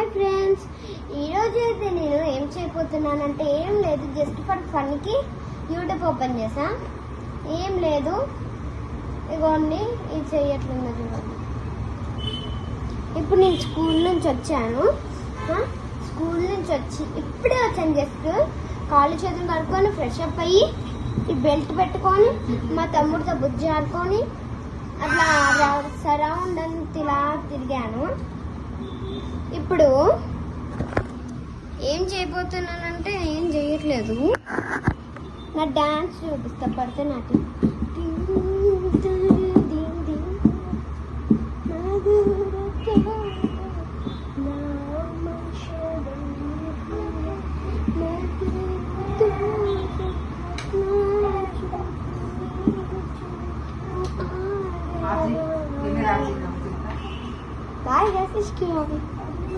Hi friends, ఈరోజు అయితే నేను ఏం చేయబోతున్నానంటే ఏం లేదు, జస్ట్ ఫర్ ఫన్కి యూట్యూబ్ ఓపెన్ చేసా. ఏం లేదు, ఇగోండి ఇది చెయ్యట్లుందో చూడండి. ఇప్పుడు నేను స్కూల్ నుంచి వచ్చాను. ఇప్పుడే వచ్చాను. జస్ట్ కాళ్ళు చేతులు కడుక్కొని ఫ్రెష్ అప్ అయ్యి ఈ బెల్ట్ పెట్టుకొని మా తమ్ముడితో బుజ్జి ఆడుకొని అట్లా సరౌండ్ అంత ఇలా తిరిగాను. ఇప్పుడు ఏం చేయబోతున్నానంటే ఏం చేయట్లేదు, నా డాన్స్ చూపిస్తా Bharatanatyam. Bye, das ist Kiyomi.